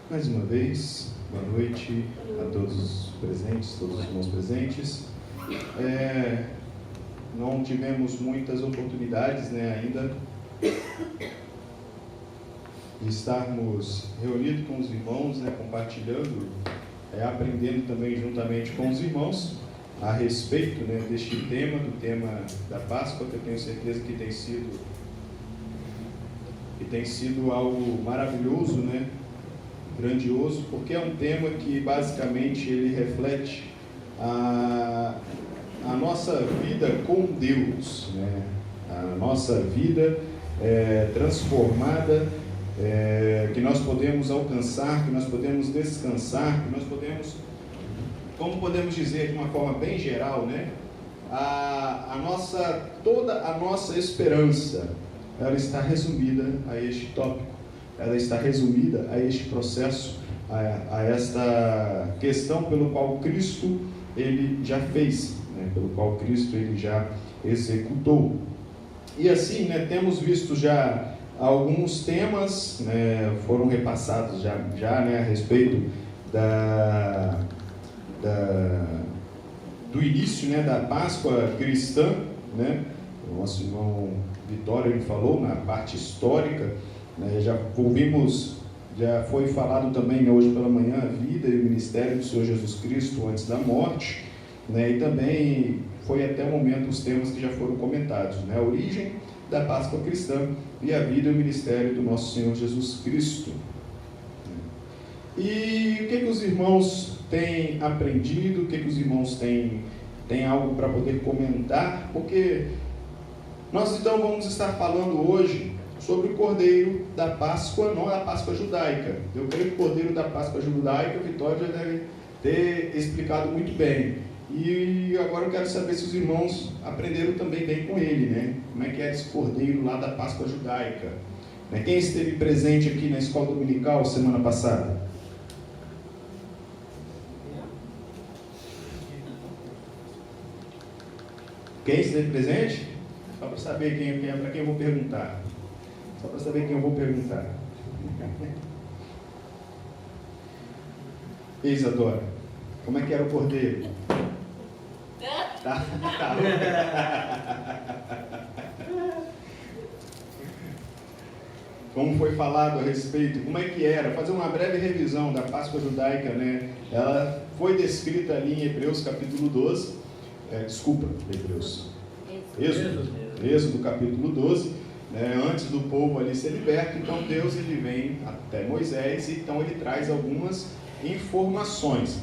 Mais uma vez, boa noite a todos os presentes, todos os irmãos presentes. Não tivemos muitas oportunidades, ainda de estarmos reunidos com os irmãos, compartilhando, aprendendo também juntamente com os irmãos a respeito deste tema, do tema da Páscoa, que eu tenho certeza que tem sido algo maravilhoso, grandioso, porque é um tema que basicamente ele reflete a nossa vida com Deus, a nossa vida transformada, que nós podemos alcançar, que nós podemos descansar, que nós podemos, como podemos dizer de uma forma bem geral, toda a nossa esperança, ela está resumida a este tópico. Ela está resumida a este processo, a esta questão pelo qual Cristo ele já fez, pelo qual Cristo ele já executou. E assim, temos visto já alguns temas, foram repassados já a respeito do início, da Páscoa cristã, O nosso irmão Vitório ele falou na parte histórica. Já foi falado também hoje pela manhã a vida e o ministério do Senhor Jesus Cristo antes da morte, e também foi até o momento os temas que já foram comentados, a origem da Páscoa cristã e a vida e o ministério do nosso Senhor Jesus Cristo. E o que os irmãos têm aprendido, o que os irmãos têm algo para poder comentar, porque nós então vamos estar falando hoje sobre o Cordeiro da Páscoa, não da Páscoa judaica. Eu creio que o Cordeiro da Páscoa judaica, o Vitório já deve ter explicado muito bem. E agora eu quero saber se os irmãos aprenderam também bem com ele, Como é que é esse Cordeiro lá da Páscoa judaica? Quem esteve presente aqui na escola dominical semana passada? Quem esteve presente? Só para saber para quem eu vou perguntar. Só para saber quem eu vou perguntar. Isadora, como é que era o cordeiro? Tá. Como foi falado a respeito, como é que era? Fazer uma breve revisão da Páscoa judaica, Ela foi descrita ali em Hebreus capítulo 12. Êxodo capítulo 12. Antes do povo ali ser liberto, então Deus ele vem até Moisés e então ele traz algumas informações.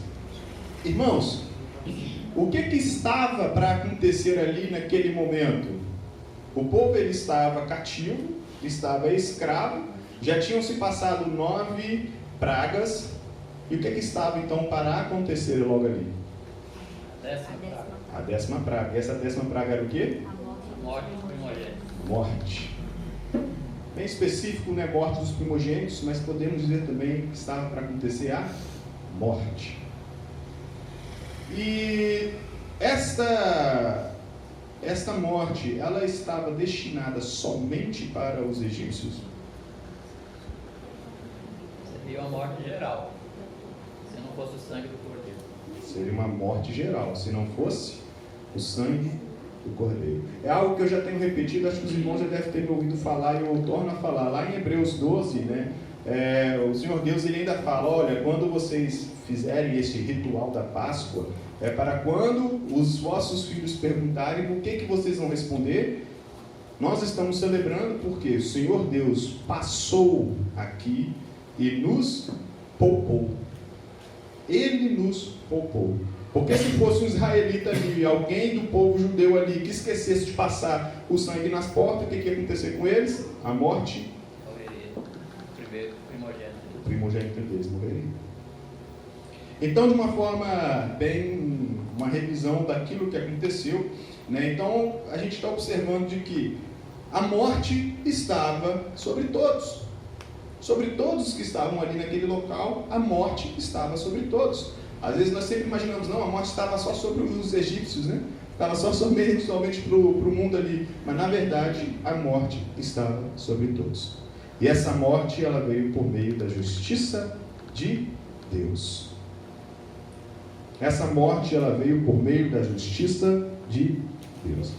Irmãos, o que estava para acontecer ali naquele momento? O povo ele estava cativo, estava escravo, já tinham se passado 9 pragas, e o que estava então para acontecer logo ali? A 10ª praga. E essa 10ª praga era o quê? A morte dos primogênitos. Morte. Bem específico, morte dos primogênitos, mas podemos dizer também que estava para acontecer a morte. E esta morte, ela estava destinada somente para os egípcios? Seria uma morte geral, se não fosse o sangue do cordeiro. Seria uma morte geral, se não fosse o sangue do cordeiro. É algo que eu já tenho repetido, acho que os irmãos já devem ter me ouvido falar, e eu torno a falar. Lá em Hebreus 12, o Senhor Deus ele ainda fala, olha, quando vocês fizerem esse ritual da Páscoa, para quando os vossos filhos perguntarem o que vocês vão responder, nós estamos celebrando porque o Senhor Deus passou aqui e nos poupou. Ele nos poupou. Porque se fosse um israelita ali, alguém do povo judeu ali, que esquecesse de passar o sangue nas portas, o que ia acontecer com eles? A morte. Morreria. O primogênito deles morreria. Então, de uma forma uma revisão daquilo que aconteceu, Então, a gente está observando de que a morte estava sobre todos. Sobre todos que estavam ali naquele local, a morte estava sobre todos. Às vezes nós sempre imaginamos, não, a morte estava só sobre os egípcios, Estava só somente para o mundo ali. Mas na verdade, a morte estava sobre todos. E essa morte, ela veio por meio da justiça de Deus. Essa morte ela veio por meio da justiça de Deus.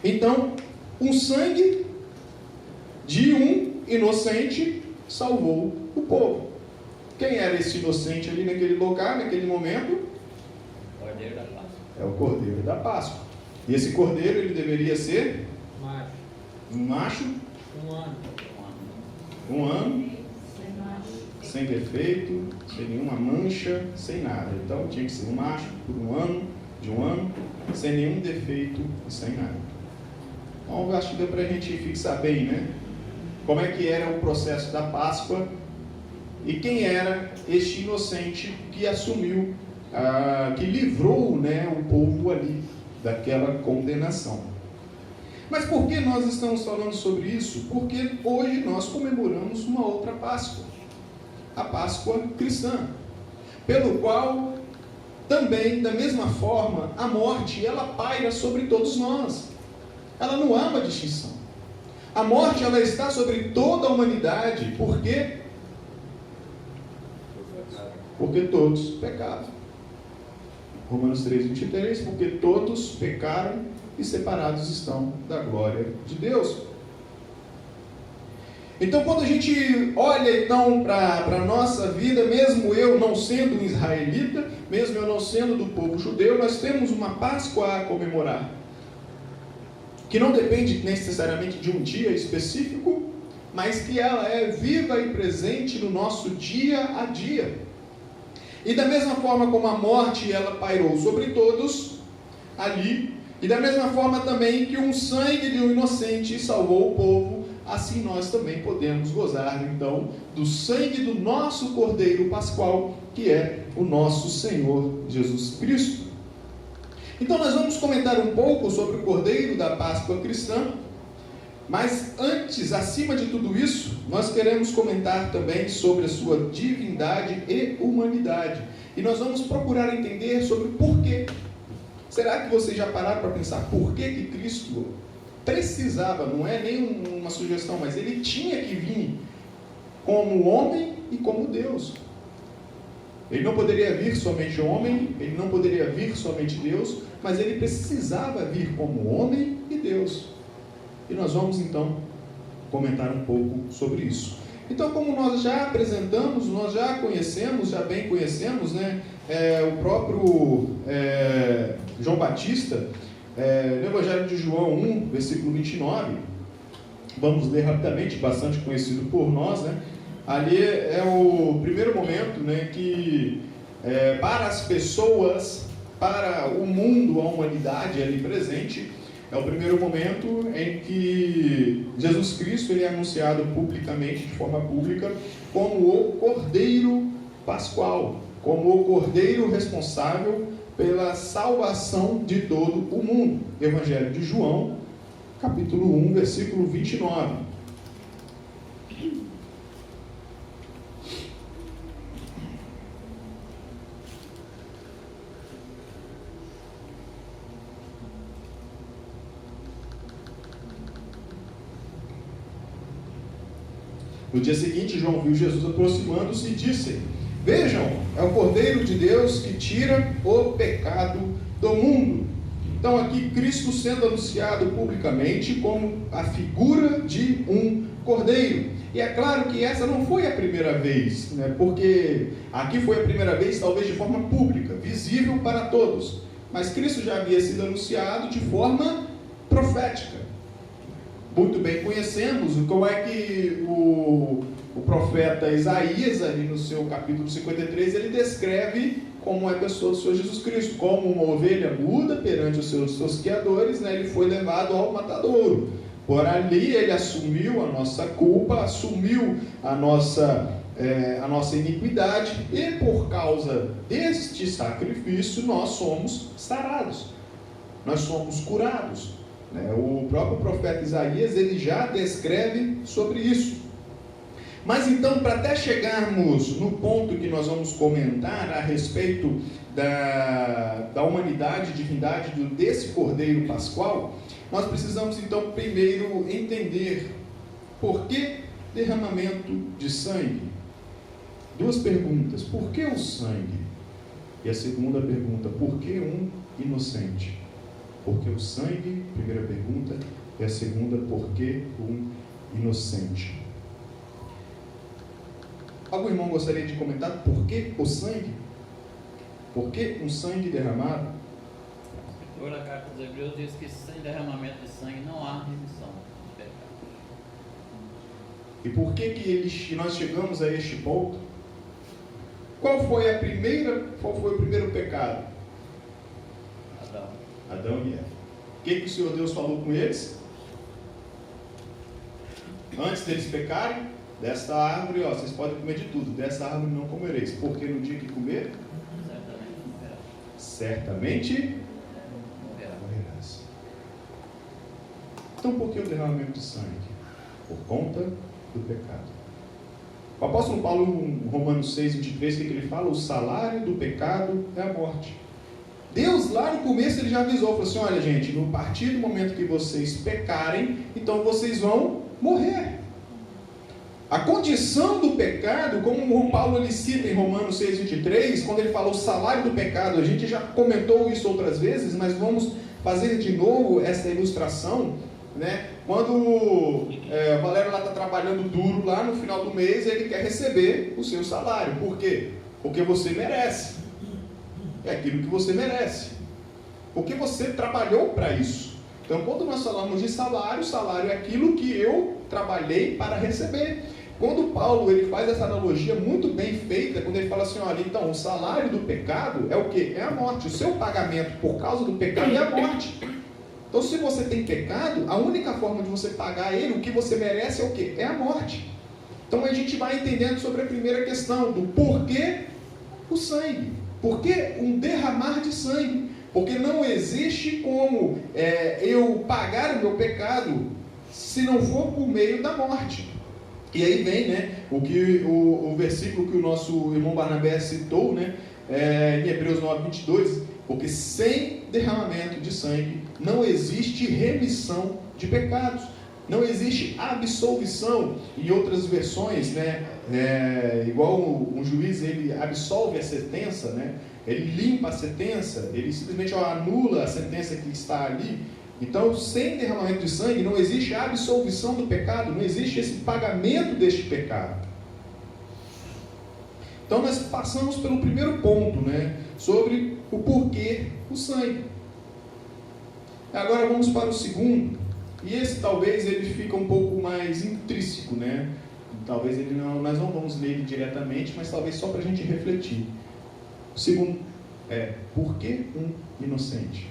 Então, um sangue de um inocente salvou o povo. Quem era esse inocente ali naquele lugar, naquele momento? Cordeiro da Páscoa. É o Cordeiro da Páscoa. E esse Cordeiro, ele deveria ser? Macho. Um macho? 1 ano. 1 ano, sem defeito, sem nenhuma mancha, sem nada. Então tinha que ser um macho por 1 ano, de 1 ano, sem nenhum defeito e sem nada. Então eu acho que deu para a gente fixar bem, né? Como é que era o processo da Páscoa e quem era este inocente que assumiu, que livrou, né, o povo ali daquela condenação. Mas por que nós estamos falando sobre isso? Porque hoje nós comemoramos uma outra Páscoa, a Páscoa cristã, pelo qual também, da mesma forma, a morte, ela paira sobre todos nós. Ela não há uma distinção. A morte, ela está sobre toda a humanidade. Por quê? Porque todos pecaram. Romanos 3:23, porque todos pecaram e separados estão da glória de Deus. Então, quando a gente olha então para a nossa vida, mesmo eu não sendo um israelita, mesmo eu não sendo do povo judeu, nós temos uma Páscoa a comemorar, que não depende necessariamente de um dia específico, mas que ela é viva e presente no nosso dia a dia. E da mesma forma como a morte ela pairou sobre todos ali, e da mesma forma também que um sangue de um inocente salvou o povo, assim nós também podemos gozar então do sangue do nosso Cordeiro Pascual, que é o nosso Senhor Jesus Cristo. Então nós vamos comentar um pouco sobre o Cordeiro da Páscoa cristã, mas antes, acima de tudo isso, nós queremos comentar também sobre a sua divindade e humanidade. E nós vamos procurar entender sobre o porquê. Será que vocês já pararam para pensar por que Cristo precisava, não é nem uma sugestão, mas ele tinha que vir como homem e como Deus. Ele não poderia vir somente homem, ele não poderia vir somente Deus, mas ele precisava vir como homem e Deus. E nós vamos então comentar um pouco sobre isso. Então, como nós já apresentamos, nós já conhecemos, já bem conhecemos, né, o próprio João Batista, no Evangelho de João 1, versículo 29, vamos ler rapidamente, bastante conhecido por nós, né? Ali é o primeiro momento, né, que para as pessoas, para o mundo, a humanidade ali presente, é o primeiro momento em que Jesus Cristo ele é anunciado publicamente, de forma pública, como o Cordeiro Pascual, como o Cordeiro responsável pela salvação de todo o mundo. Evangelho de João, capítulo 1, versículo 29. No dia seguinte, João viu Jesus aproximando-se e disse: vejam, é o Cordeiro de Deus que tira o pecado do mundo. Então aqui Cristo sendo anunciado publicamente como a figura de um Cordeiro. E é claro que essa não foi a primeira vez, né? Porque aqui foi a primeira vez, talvez de forma pública, visível para todos. Mas Cristo já havia sido anunciado de forma profética. Muito bem conhecemos como é que o profeta Isaías, ali no seu capítulo 53, ele descreve como é a pessoa do Senhor Jesus Cristo, como uma ovelha muda perante os seus tosqueadores, né, ele foi levado ao matadouro. Por ali ele assumiu a nossa culpa, assumiu a nossa iniquidade, e por causa deste sacrifício nós somos sarados, nós somos curados. O próprio profeta Isaías ele já descreve sobre isso. Mas então, para até chegarmos no ponto que nós vamos comentar a respeito da humanidade e divindade desse Cordeiro Pascual, nós precisamos então primeiro entender por que derramamento de sangue. duas perguntas: por que o sangue? E a segunda pergunta: por que um inocente? Por que o sangue? Primeira pergunta. E a segunda: por que um inocente? Algum irmão gostaria de comentar por que o sangue? Por que um sangue derramado? A escritura da carta dos Hebreus diz que sem derramamento de sangue não há remissão de pecado. E por que nós chegamos a este ponto? Qual foi o primeiro pecado? Adão e Eva. O que o Senhor Deus falou com eles? Antes deles pecarem, desta árvore, vocês podem comer de tudo, dessa árvore não comereis, porque no dia que comer, certamente morrerás. Então, por que o derramamento de sangue? Por conta do pecado. O apóstolo Paulo, em Romanos 6, 23, o que ele fala? O salário do pecado é a morte. Deus, lá no começo, ele já avisou, falou assim: olha, gente, no partir do momento que vocês pecarem, então vocês vão morrer. A condição do pecado, como o Paulo ele cita em Romanos 6, 23, quando ele fala o salário do pecado, a gente já comentou isso outras vezes, mas vamos fazer de novo essa ilustração, né? Quando o Valério lá está trabalhando duro, lá no final do mês, ele quer receber o seu salário. Por quê? Porque você merece. É aquilo que você merece. Porque você trabalhou para isso. Então, quando nós falamos de salário, salário é aquilo que eu trabalhei para receber. Quando Paulo ele faz essa analogia muito bem feita, quando ele fala assim: olha, então o salário do pecado é o quê? É a morte. O seu pagamento por causa do pecado é a morte. Então, se você tem pecado, a única forma de você pagar ele, o que você merece é o quê? É a morte. Então, a gente vai entendendo sobre a primeira questão, do porquê o sangue. Por que um derramar de sangue? Porque não existe como eu pagar o meu pecado se não for por meio da morte. E aí vem, né, o versículo que o nosso irmão Barnabé citou, né, em Hebreus 9, 22, porque sem derramamento de sangue não existe remissão de pecados, não existe absolvição. Em outras versões, né, igual um juiz, ele absolve a sentença, né, ele limpa a sentença, ele simplesmente anula a sentença que está ali. Então, sem derramamento de sangue, não existe a absolvição do pecado, não existe esse pagamento deste pecado. Então, nós passamos pelo primeiro ponto, né, sobre o porquê o sangue. Agora vamos para o segundo, e esse talvez ele fica um pouco mais intrínseco, né? Talvez nós não vamos ler ele diretamente, mas talvez só para a gente refletir. O segundo é: por que um inocente?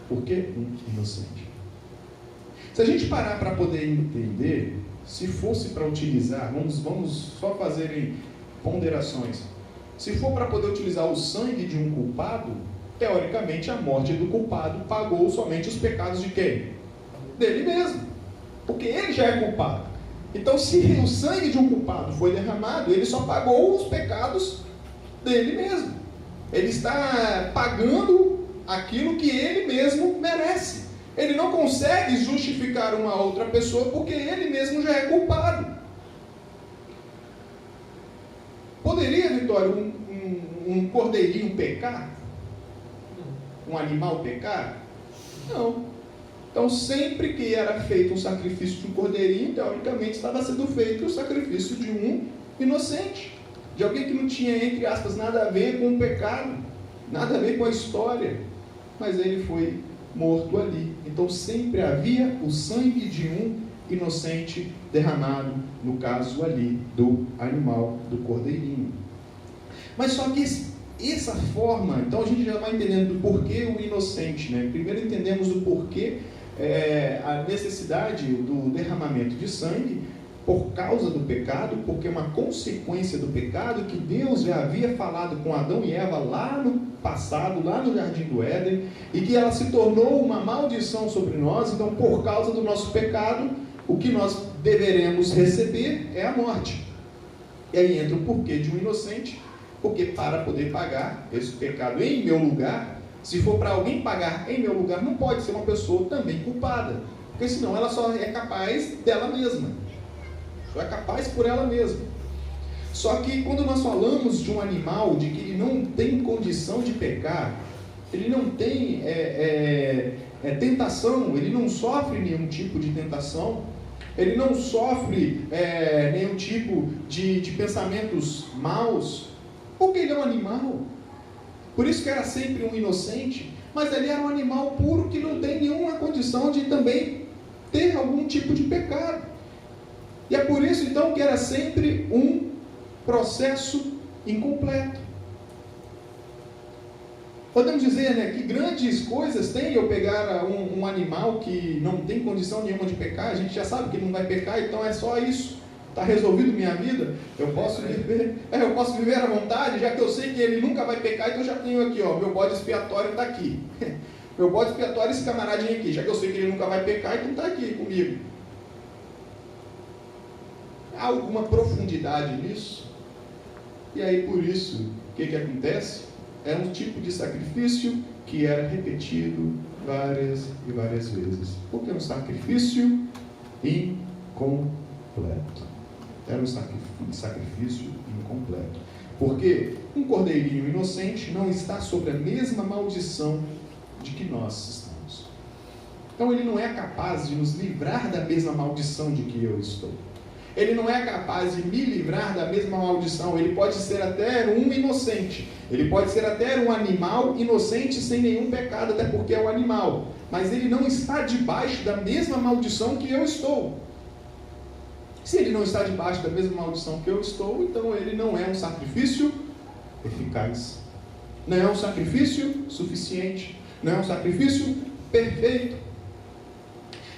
Por que um inocente? Se a gente parar para poder entender, se fosse para utilizar, vamos só fazer ponderações. Se for para poder utilizar o sangue de um culpado, teoricamente a morte do culpado pagou somente os pecados de quem? Dele mesmo. Porque ele já é culpado. Então, se o sangue de um culpado foi derramado, ele só pagou os pecados dele mesmo. Ele está pagando aquilo que ele mesmo merece. Ele não consegue justificar uma outra pessoa porque ele mesmo já é culpado. Poderia, Vitória, um cordeirinho pecar? Um animal pecar? Não. Então, sempre que era feito um sacrifício de um cordeirinho, teoricamente estava sendo feito o sacrifício de um inocente, de alguém que não tinha, entre aspas, nada a ver com o pecado, nada a ver com a história, mas ele foi morto ali. Então, sempre havia o sangue de um inocente derramado, no caso ali do animal, do cordeirinho. Mas só que essa forma, então a gente já vai entendendo do porquê o inocente, né? Primeiro entendemos o porquê, a necessidade do derramamento de sangue por causa do pecado, porque é uma consequência do pecado que Deus já havia falado com Adão e Eva lá no passado, lá no Jardim do Éden, e que ela se tornou uma maldição sobre nós. Então, por causa do nosso pecado, o que nós deveremos receber é a morte. E aí entra o porquê de um inocente, porque para poder pagar esse pecado em meu lugar, se for para alguém pagar em meu lugar, não pode ser uma pessoa também culpada, porque senão ela só é capaz dela mesma, só é capaz por ela mesma. Só que quando nós falamos de um animal, de que ele não tem condição de pecar, ele não tem tentação, ele não sofre nenhum tipo de tentação, ele não sofre nenhum tipo de pensamentos maus, porque ele é um animal. Por isso que era sempre um inocente, mas ele era um animal puro que não tem nenhuma condição de também ter algum tipo de pecado. E é por isso então que era sempre um processo incompleto. Podemos dizer, né, que grandes coisas tem eu pegar um animal que não tem condição nenhuma de pecar, a gente já sabe que ele não vai pecar, então é só isso. Está resolvido minha vida, eu posso viver à vontade, já que eu sei que ele nunca vai pecar, então eu já tenho aqui, meu bode expiatório está aqui. Meu bode expiatório é esse camaradinho aqui, já que eu sei que ele nunca vai pecar, então está aqui comigo. Há alguma profundidade nisso? E aí por isso, o que acontece? É um tipo de sacrifício que era repetido várias e várias vezes. Porque é um sacrifício incompleto. Era um sacrifício incompleto. Porque um cordeirinho inocente não está sob a mesma maldição de que nós estamos. Então ele não é capaz de nos livrar da mesma maldição de que eu estou. Ele não é capaz de me livrar da mesma maldição. Ele pode ser até um inocente. Ele pode ser até um animal inocente sem nenhum pecado, até porque é um animal. Mas ele não está debaixo da mesma maldição que eu estou. Se ele não está debaixo da mesma maldição que eu estou, então ele não é um sacrifício eficaz. Não é um sacrifício suficiente. Não é um sacrifício perfeito.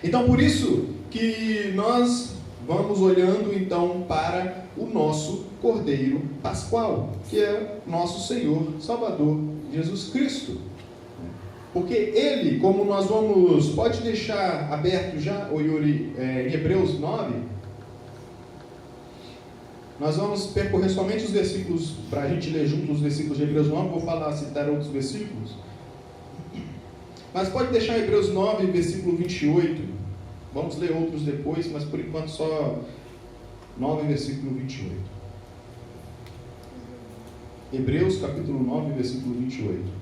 Então por isso que nós vamos olhando então para o nosso Cordeiro Pascual, que é nosso Senhor Salvador Jesus Cristo. Porque ele, como nós vamos, pode deixar aberto já, o Yuri, em Hebreus 9, nós vamos percorrer somente os versículos, para a gente ler juntos os versículos de Hebreus 9, vou citar outros versículos, mas pode deixar Hebreus 9, versículo 28, vamos ler outros depois, mas por enquanto só 9, versículo 28. Hebreus capítulo 9, versículo 28.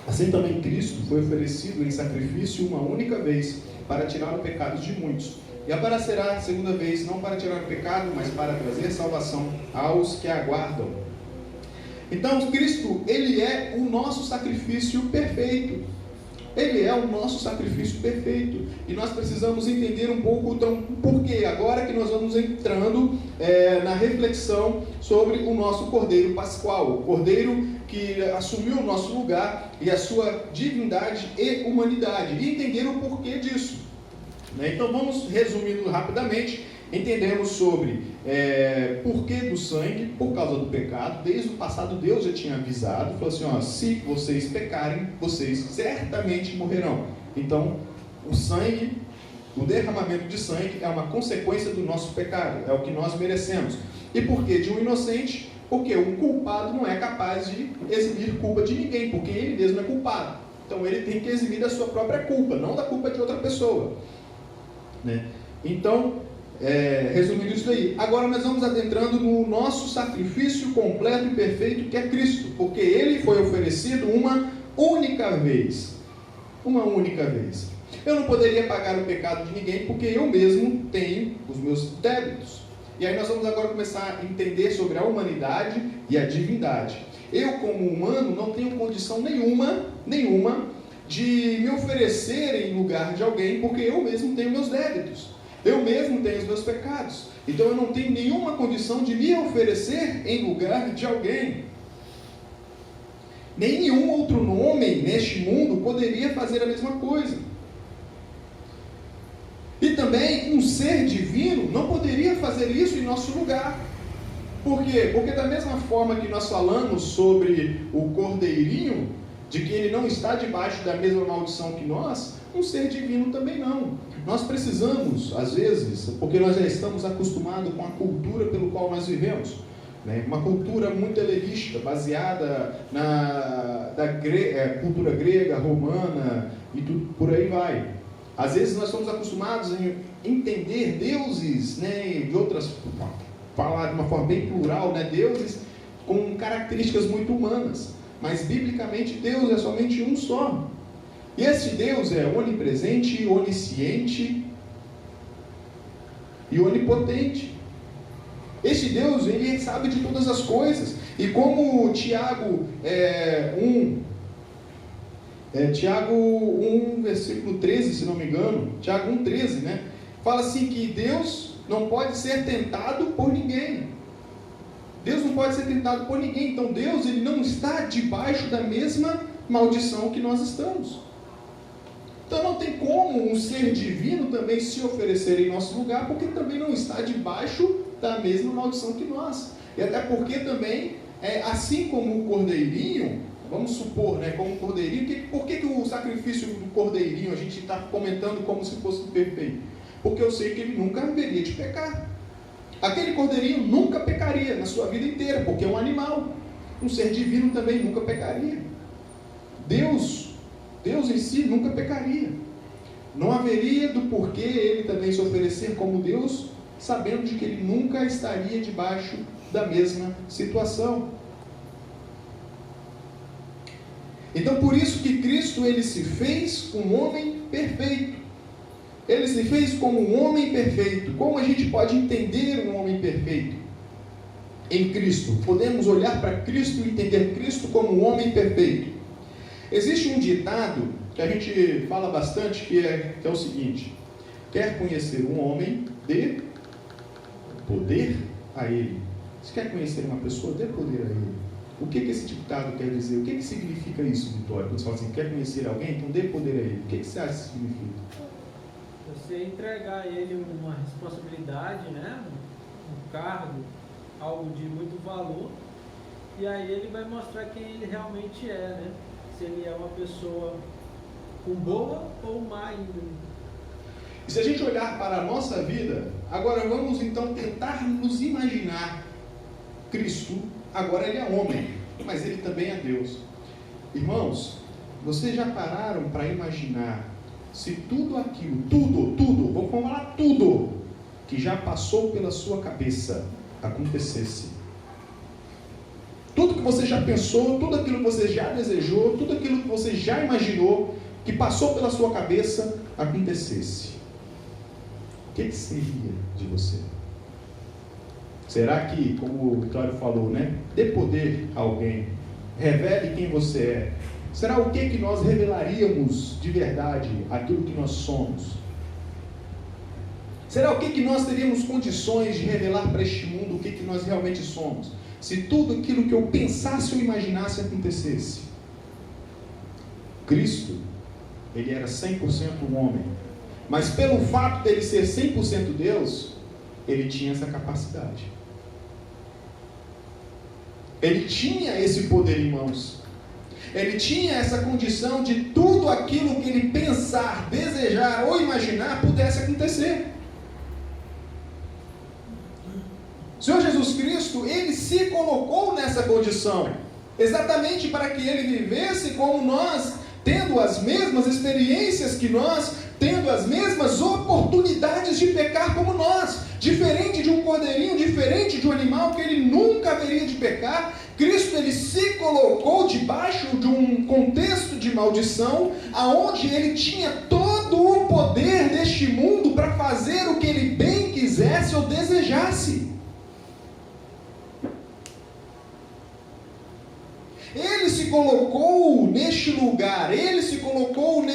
Assim também Cristo foi oferecido em sacrifício uma única vez, para tirar o pecado de muitos. E aparecerá a segunda vez, não para tirar o pecado, mas para trazer salvação aos que aguardam. Então Cristo, ele é o nosso sacrifício perfeito. Ele é o nosso sacrifício perfeito. E nós precisamos entender um pouco, então, por quê? Agora que nós vamos entrando na reflexão sobre o nosso Cordeiro Pascual, o Cordeiro que assumiu o nosso lugar e a sua divindade e humanidade, e entender o porquê disso. Então vamos resumindo rapidamente. Entendemos sobre porquê do sangue, por causa do pecado. Desde o passado Deus já tinha avisado, falou assim, se vocês pecarem, vocês certamente morrerão. Então o sangue, o derramamento de sangue é uma consequência do nosso pecado, é o que nós merecemos. E por que de um inocente? Porque um culpado não é capaz de eximir culpa de ninguém, porque ele mesmo é culpado. Então ele tem que eximir da sua própria culpa, não da culpa de outra pessoa. Então, resumindo isso aí, agora nós vamos adentrando no nosso sacrifício completo e perfeito, que é Cristo, porque ele foi oferecido uma única vez. Uma única vez. Eu não poderia pagar o pecado de ninguém, porque eu mesmo tenho os meus débitos. E aí nós vamos agora começar a entender sobre a humanidade e a divindade. Eu, como humano, não tenho condição nenhuma de me oferecer em lugar de alguém, porque eu mesmo tenho meus débitos. Eu mesmo tenho os meus pecados. Então eu não tenho nenhuma condição de me oferecer em lugar de alguém. Nenhum outro homem neste mundo poderia fazer a mesma coisa. E também um ser divino não poderia fazer isso em nosso lugar. Por quê? Porque da mesma forma que nós falamos sobre o cordeirinho, de que ele não está debaixo da mesma maldição que nós, um ser divino também não. Nós precisamos, às vezes, porque nós já estamos acostumados com a cultura pelo qual nós vivemos, né? Uma cultura muito helenística, baseada na cultura grega, romana e tudo por aí vai. Às vezes nós somos acostumados a entender deuses, né, de outras, falar de uma forma bem plural, né, deuses com características muito humanas. Mas, biblicamente, Deus é somente um só. E esse Deus é onipresente, onisciente e onipotente. Esse Deus, ele sabe de todas as coisas. E como Tiago 1, versículo 13, se não me engano, Tiago 1,13, né? Fala assim que Deus não pode ser tentado por ninguém. Deus não pode ser tentado por ninguém. Então Deus, ele não está debaixo da mesma maldição que nós estamos. Então não tem como um ser divino também se oferecer em nosso lugar, porque também não está debaixo da mesma maldição que nós. E até porque também, assim como o cordeirinho, vamos supor, né, como o cordeirinho, por que o sacrifício do cordeirinho a gente está comentando como se fosse perfeito? Porque eu sei que ele nunca haveria de pecar. Aquele cordeirinho nunca pecaria na sua vida inteira, porque é um animal. Um ser divino também nunca pecaria. Deus em si nunca pecaria. Não haveria do porquê ele também se oferecer como Deus, sabendo de que ele nunca estaria debaixo da mesma situação. Então, por isso que Cristo, ele se fez um homem perfeito. Ele se fez como um homem perfeito. Como a gente pode entender um homem perfeito? Em Cristo. Podemos olhar para Cristo e entender Cristo como um homem perfeito. Existe um ditado que a gente fala bastante, que é o seguinte: quer conhecer um homem, dê poder a ele. Se quer conhecer uma pessoa, dê poder a ele. O que esse ditado quer dizer? O que significa isso, Vitória? Quando você fala assim, quer conhecer alguém, então dê poder a ele. O que você acha que significa? Você entregar a ele uma responsabilidade, né? Um cargo, algo de muito valor, e aí ele vai mostrar quem ele realmente é, né? Se ele é uma pessoa com boa ou má índole. E se a gente olhar para a nossa vida, agora vamos então tentar nos imaginar Cristo. Agora ele é homem, mas ele também é Deus. Irmãos, vocês já pararam para imaginar se tudo aquilo, tudo, vamos falar tudo, que já passou pela sua cabeça acontecesse? Tudo que você já pensou, tudo aquilo que você já desejou, tudo aquilo que você já imaginou, que passou pela sua cabeça, acontecesse. O que seria de você? Será que, como o Vitório falou, né? Dê poder a alguém, revele quem você é. Será o que nós revelaríamos de verdade aquilo que nós somos? Será o que nós teríamos condições de revelar para este mundo o que nós realmente somos? Se tudo aquilo que eu pensasse ou imaginasse acontecesse. Cristo, ele era 100% um homem, mas pelo fato dele ser 100% Deus, ele tinha essa capacidade. Ele tinha esse poder em mãos. Ele tinha essa condição de tudo aquilo que ele pensar, desejar ou imaginar pudesse acontecer. O Senhor Jesus Cristo, ele se colocou nessa condição, exatamente para que ele vivesse como nós, tendo as mesmas experiências que nós, tendo as mesmas oportunidades de pecar como nós. Diferente de um cordeirinho, diferente de um animal que ele nunca haveria de pecar, Cristo, ele se colocou debaixo de um contexto de maldição, aonde ele tinha todo o poder deste mundo para fazer o que ele bem quisesse ou desejasse. Ele se colocou neste lugar, ele se colocou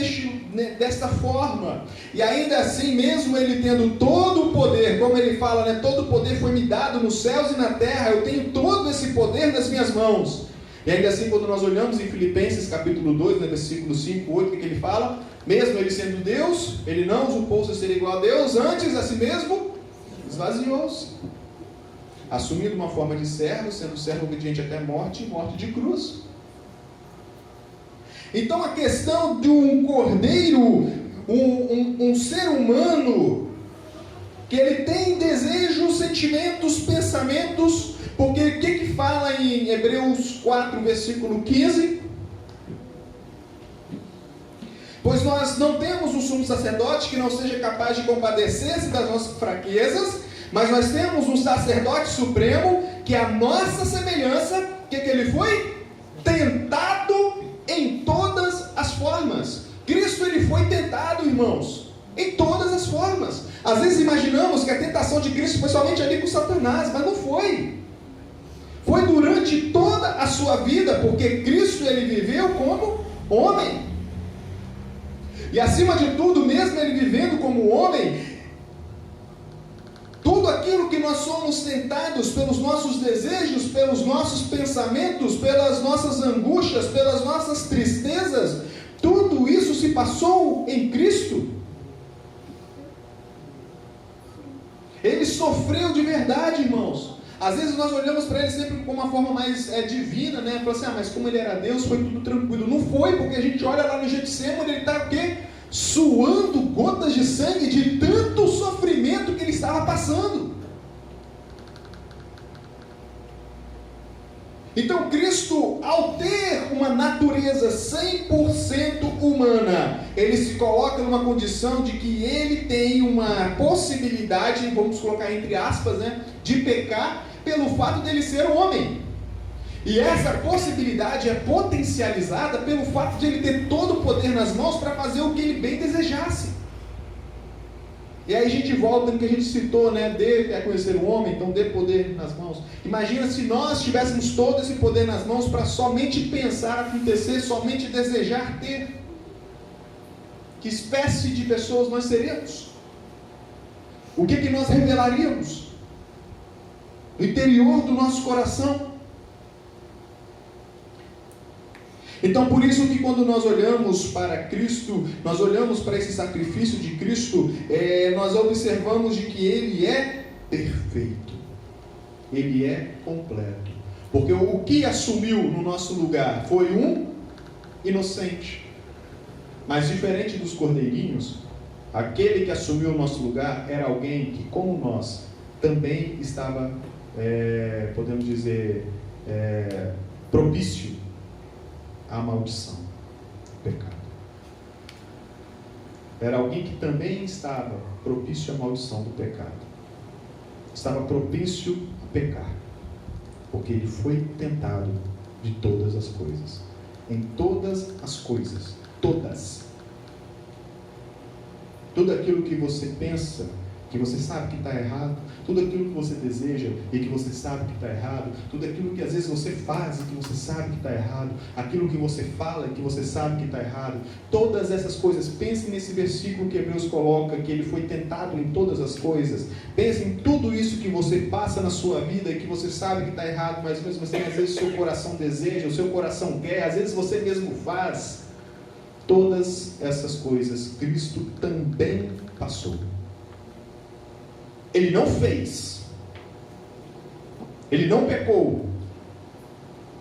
desta forma, e ainda assim, mesmo ele tendo todo o poder, como ele fala, né, todo o poder foi me dado nos céus e na terra, eu tenho todo esse poder nas minhas mãos. E ainda assim, quando nós olhamos em Filipenses capítulo 2, né, versículo 5, 8, o que ele fala? Mesmo ele sendo Deus, ele não usurpou-se ser igual a Deus, antes a si mesmo esvaziou-se, assumindo uma forma de servo, sendo servo obediente até morte, e morte de cruz. Então a questão de um cordeiro, um ser humano, que ele tem desejos, sentimentos, pensamentos, porque o que fala em Hebreus 4, versículo 15? Pois nós não temos um sumo sacerdote que não seja capaz de compadecer-se das nossas fraquezas, mas nós temos um sacerdote supremo que a nossa semelhança, que ele foi? Tentado em todas as formas. Cristo ele foi tentado, irmãos, em todas as formas. Às vezes imaginamos que a tentação de Cristo foi somente ali com Satanás, mas não foi. Foi durante toda a sua vida, porque Cristo ele viveu como homem. E acima de tudo, mesmo ele vivendo como homem, tudo aquilo que nós somos tentados pelos nossos desejos, pelos nossos pensamentos, pelas nossas angústias, pelas nossas tristezas, tudo isso se passou em Cristo. Ele sofreu de verdade, irmãos. Às vezes nós olhamos para ele sempre com uma forma mais divina, né? Falamos assim, mas como ele era Deus, foi tudo tranquilo. Não foi, porque a gente olha lá no Getsêmani, ele está o quê? Suando gotas de sangue de tanto sofrimento que ele estava passando. Então Cristo, ao ter uma natureza 100% humana, ele se coloca numa condição de que ele tem uma possibilidade, vamos colocar entre aspas, né, de pecar pelo fato dele ser homem. E essa possibilidade é potencializada pelo fato de ele ter todo o poder nas mãos para fazer o que ele bem desejasse. E aí a gente volta no que a gente citou, né? Dê a conhecer o homem, então dê poder nas mãos. Imagina se nós tivéssemos todo esse poder nas mãos para somente pensar acontecer, somente desejar ter. Que espécie de pessoas nós seríamos? O que nós revelaríamos? No interior do nosso coração. Então por isso que quando nós olhamos para Cristo, nós olhamos para esse sacrifício de Cristo, nós observamos de que Ele é perfeito, Ele é completo, porque o que assumiu no nosso lugar foi um inocente, mas diferente dos cordeirinhos, aquele que assumiu o nosso lugar era alguém que, como nós, também estava, podemos dizer, propício a maldição, pecado. Era alguém que também estava propício à maldição do pecado. Estava propício a pecar. Porque ele foi tentado de todas as coisas. Em todas as coisas. Todas. Tudo aquilo que você pensa, que você sabe que está errado, tudo aquilo que você deseja e que você sabe que está errado, tudo aquilo que às vezes você faz e que você sabe que está errado, aquilo que você fala e que você sabe que está errado, todas essas coisas, pense nesse versículo que Hebreus coloca, que ele foi tentado em todas as coisas, pense em tudo isso que você passa na sua vida e que você sabe que está errado, mas mesmo assim às vezes o seu coração deseja, o seu coração quer, às vezes você mesmo faz, todas essas coisas Cristo também passou. Ele não fez, ele não pecou,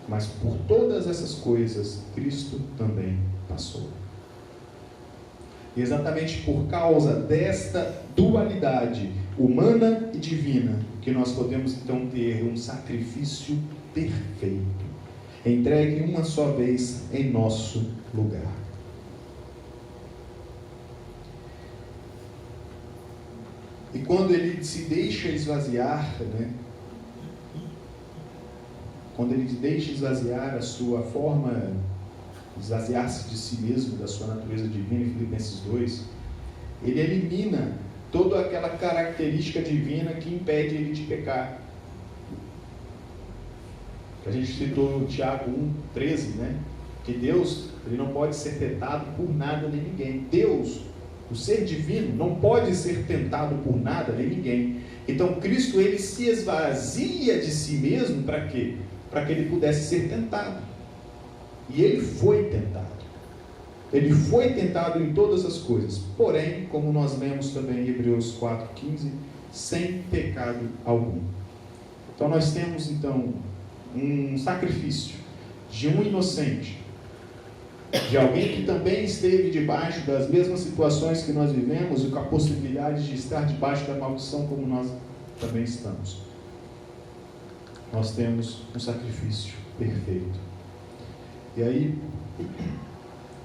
mas por todas essas coisas, Cristo também passou. E exatamente por causa desta dualidade humana e divina, que nós podemos então ter um sacrifício perfeito, entregue uma só vez em nosso lugar. E quando ele se deixa esvaziar, né? Quando ele deixa esvaziar a sua forma, esvaziar-se de si mesmo, da sua natureza divina, em Filipenses 2, ele elimina toda aquela característica divina que impede ele de pecar. A gente citou Tiago 1,13, né? Que Deus, ele não pode ser tentado por nada nem ninguém. Deus, o ser divino, não pode ser tentado por nada nem ninguém. Então Cristo, ele se esvazia de si mesmo para quê? Para que ele pudesse ser tentado. E ele foi tentado. Ele foi tentado em todas as coisas. Porém, como nós lemos também em Hebreus 4,15, sem pecado algum. Então nós temos então um sacrifício de um inocente, de alguém que também esteve debaixo das mesmas situações que nós vivemos e com a possibilidade de estar debaixo da maldição como nós também estamos. Nós temos um sacrifício perfeito. E aí,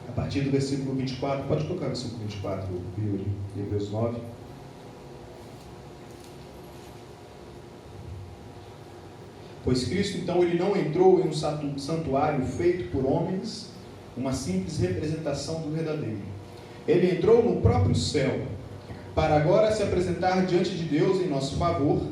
a partir do versículo 24, pode colocar o versículo 24, Yuri, de Hebreus 9. Pois Cristo, então, ele não entrou em um santuário feito por homens, uma simples representação do verdadeiro. Ele entrou no próprio céu, para agora se apresentar diante de Deus em nosso favor.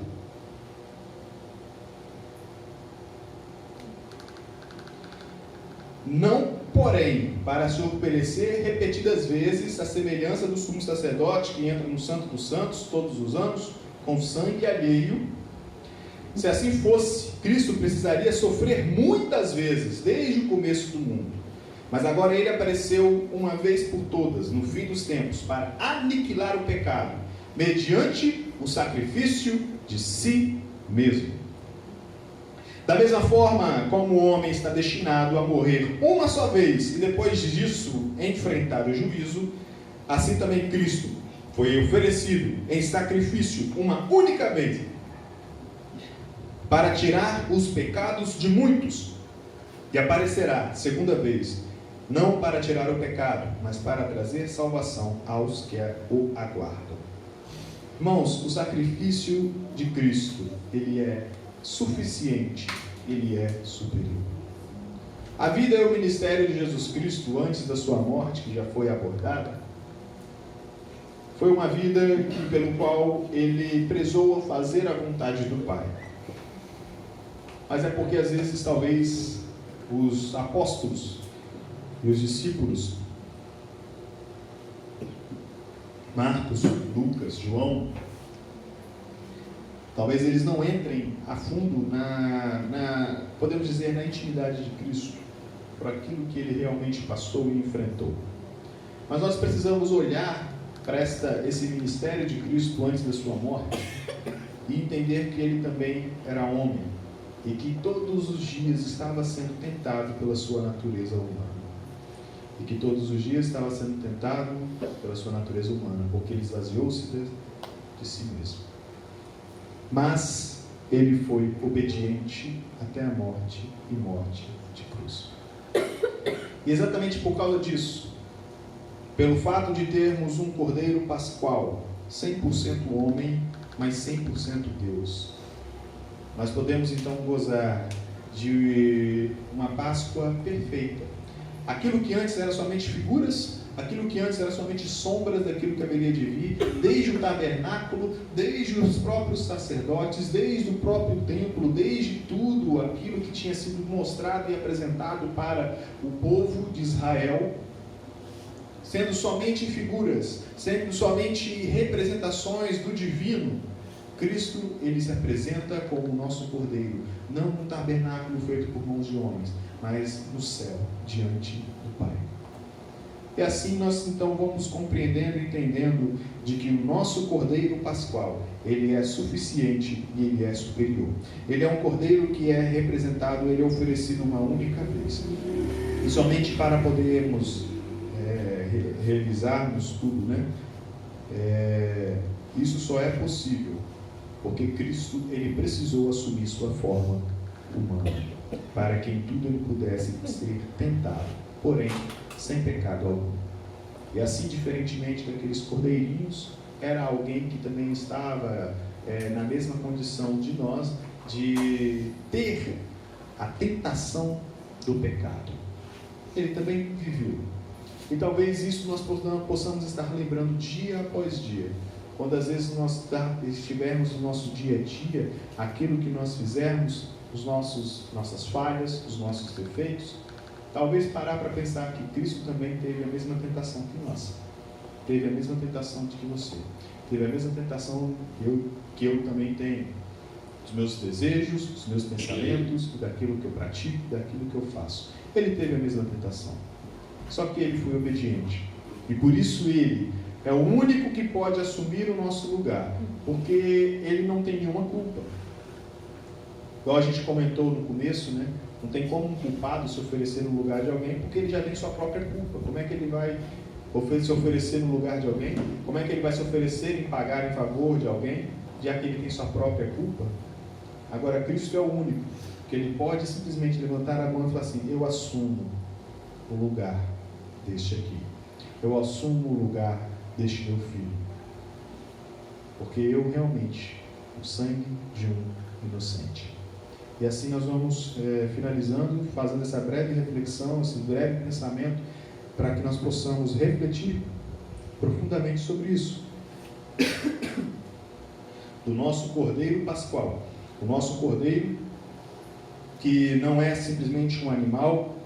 Não, porém, para se oferecer repetidas vezes, à semelhança do sumo sacerdote que entra no Santo dos Santos todos os anos, com sangue alheio. Se assim fosse, Cristo precisaria sofrer muitas vezes, desde o começo do mundo. Mas agora ele apareceu uma vez por todas, no fim dos tempos, para aniquilar o pecado, mediante o sacrifício de si mesmo. Da mesma forma como o homem está destinado a morrer uma só vez e depois disso enfrentar o juízo, assim também Cristo foi oferecido em sacrifício uma única vez para tirar os pecados de muitos, e aparecerá segunda vez, não para tirar o pecado, mas para trazer salvação aos que o aguardam. Irmãos, o sacrifício de Cristo, ele é suficiente, ele é superior. A vida e o ministério de Jesus Cristo antes da sua morte, que já foi abordada, foi uma vida pelo qual ele prezou fazer a vontade do Pai. Mas é porque às vezes talvez os apóstolos e os discípulos, Marcos, Lucas, João, talvez eles não entrem a fundo podemos dizer, na intimidade de Cristo, por aquilo que ele realmente passou e enfrentou. Mas nós precisamos olhar para esse ministério de Cristo antes da sua morte e entender que ele também era homem e que todos os dias estava sendo tentado pela sua natureza humana. E que todos os dias estava sendo tentado pela sua natureza humana, porque ele esvaziou-se de si mesmo. Mas ele foi obediente até a morte e morte de cruz. E exatamente por causa disso, pelo fato de termos um Cordeiro Pascual, 100% homem, mas 100% Deus, nós podemos então gozar de uma Páscoa perfeita. Aquilo que antes era somente figuras, aquilo que antes era somente sombras daquilo que haveria de vir, desde o tabernáculo, desde os próprios sacerdotes, desde o próprio templo, desde tudo aquilo que tinha sido mostrado e apresentado para o povo de Israel, sendo somente figuras, sendo somente representações do divino. Cristo, ele se apresenta como o nosso Cordeiro, não no tabernáculo feito por mãos de homens, mas no céu, diante do Pai. E assim nós então vamos compreendendo e entendendo de que o nosso Cordeiro Pascual, ele é suficiente e ele é superior. Ele é um Cordeiro que é representado, ele é oferecido uma única vez. E somente para podermos realizarmos tudo, isso só é possível porque Cristo, ele precisou assumir sua forma humana, para que em tudo ele pudesse ser tentado, porém sem pecado algum. E assim, diferentemente daqueles cordeirinhos, era alguém que também estava na mesma condição de nós, de ter a tentação do pecado. Ele também viveu. E talvez isso nós possamos estar lembrando dia após dia. Quando às vezes nós estivermos no nosso dia a dia, aquilo que nós fizermos, nossas falhas, os nossos defeitos, talvez parar para pensar que Cristo também teve a mesma tentação que nós. Teve a mesma tentação que você. Teve a mesma tentação que eu também tenho. Dos meus desejos, dos meus pensamentos, daquilo que eu pratico, daquilo que eu faço. Ele teve a mesma tentação. Só que ele foi obediente. E por isso ele é o único que pode assumir o nosso lugar, porque ele não tem nenhuma culpa. Igual a gente comentou no começo, Não tem como um culpado se oferecer no lugar de alguém, porque ele já tem sua própria culpa. Como é que ele vai se oferecer no lugar de alguém? Como é que ele vai se oferecer em pagar em favor de alguém, já que ele tem sua própria culpa? Agora, Cristo é o único que ele pode simplesmente levantar a mão e falar assim: eu assumo o lugar deste aqui. Eu assumo o lugar deste meu filho. Porque eu realmente, o sangue de um inocente. E assim nós vamos finalizando, fazendo essa breve reflexão, esse breve pensamento, para que nós possamos refletir profundamente sobre isso. Do nosso Cordeiro Pascual. O nosso Cordeiro, que não é simplesmente um animal,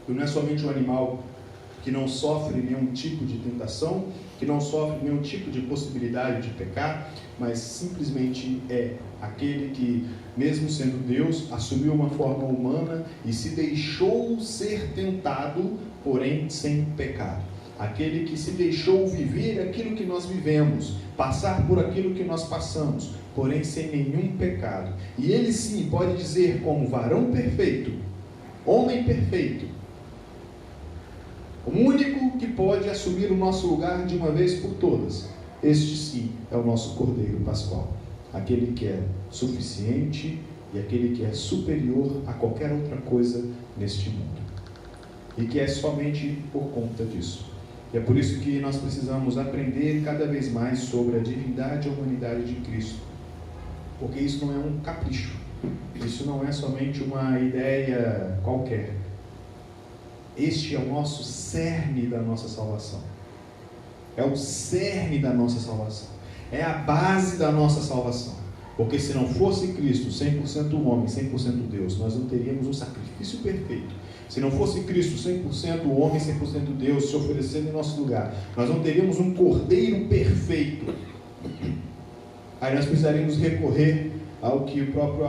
e não é somente um animal que não sofre nenhum tipo de tentação, que não sofre nenhum tipo de possibilidade de pecar, mas simplesmente é aquele que, mesmo sendo Deus, assumiu uma forma humana e se deixou ser tentado, porém sem pecado. Aquele que se deixou viver aquilo que nós vivemos, passar por aquilo que nós passamos, porém sem nenhum pecado. E ele sim pode dizer, como varão perfeito, homem perfeito, o único que pode assumir o nosso lugar de uma vez por todas. Este sim é o nosso Cordeiro Pascual. Aquele que é suficiente e aquele que é superior a qualquer outra coisa neste mundo. E que é somente por conta disso. E é por isso que nós precisamos aprender cada vez mais sobre a divindade e a humanidade de Cristo. Porque isso não é um capricho. Isso não é somente uma ideia qualquer. Este é o nosso cerne da nossa salvação. É o cerne da nossa salvação. É a base da nossa salvação. Porque se não fosse Cristo, 100% homem, 100% Deus, nós não teríamos um sacrifício perfeito. Se não fosse Cristo, 100% homem, 100% Deus, se oferecendo em nosso lugar, nós não teríamos um Cordeiro perfeito. Aí nós precisaríamos recorrer ao que o próprio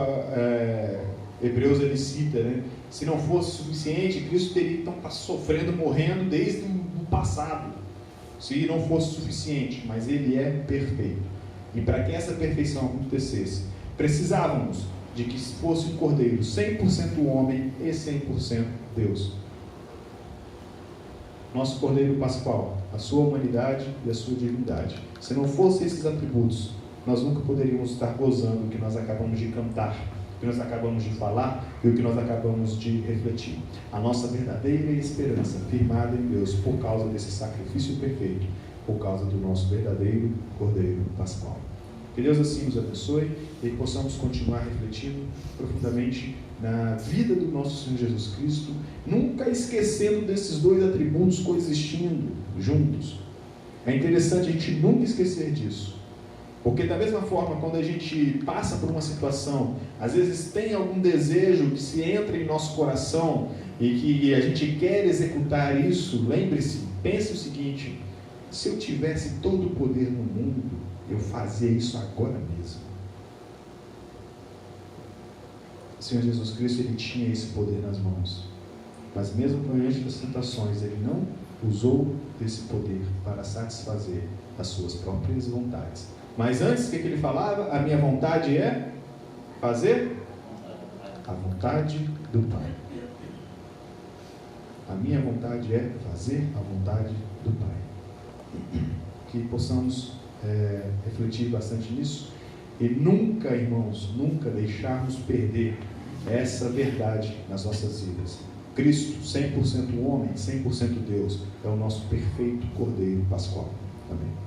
Hebreus ele cita, né? Se não fosse suficiente, Cristo teria então estar sofrendo, morrendo desde o passado. Se não fosse suficiente, mas Ele é perfeito. E para que essa perfeição acontecesse, precisávamos de que fosse um Cordeiro 100% homem e 100% Deus. Nosso Cordeiro Pascual, a sua humanidade e a sua divindade. Se não fossem esses atributos, nós nunca poderíamos estar gozando o que nós acabamos de cantar, o que nós acabamos de falar e o que nós acabamos de refletir. A nossa verdadeira esperança firmada em Deus por causa desse sacrifício perfeito, por causa do nosso verdadeiro Cordeiro Pascual. Que Deus assim nos abençoe e que possamos continuar refletindo profundamente na vida do nosso Senhor Jesus Cristo, nunca esquecendo desses dois atributos coexistindo juntos. É interessante a gente nunca esquecer disso. Porque da mesma forma, quando a gente passa por uma situação, às vezes tem algum desejo que se entra em nosso coração e que a gente quer executar isso, lembre-se, pense o seguinte: se eu tivesse todo o poder no mundo, eu fazia isso agora mesmo. O Senhor Jesus Cristo, Ele tinha esse poder nas mãos. Mas mesmo diante das tentações, Ele não usou desse poder para satisfazer as suas próprias vontades. Mas antes, o que Ele falava? A minha vontade é fazer a vontade do Pai. A minha vontade é fazer a vontade do Pai. Que possamos refletir bastante nisso e nunca, irmãos, nunca deixarmos perder essa verdade nas nossas vidas. Cristo, 100% homem, 100% Deus, é o nosso perfeito Cordeiro Pascual. Amém.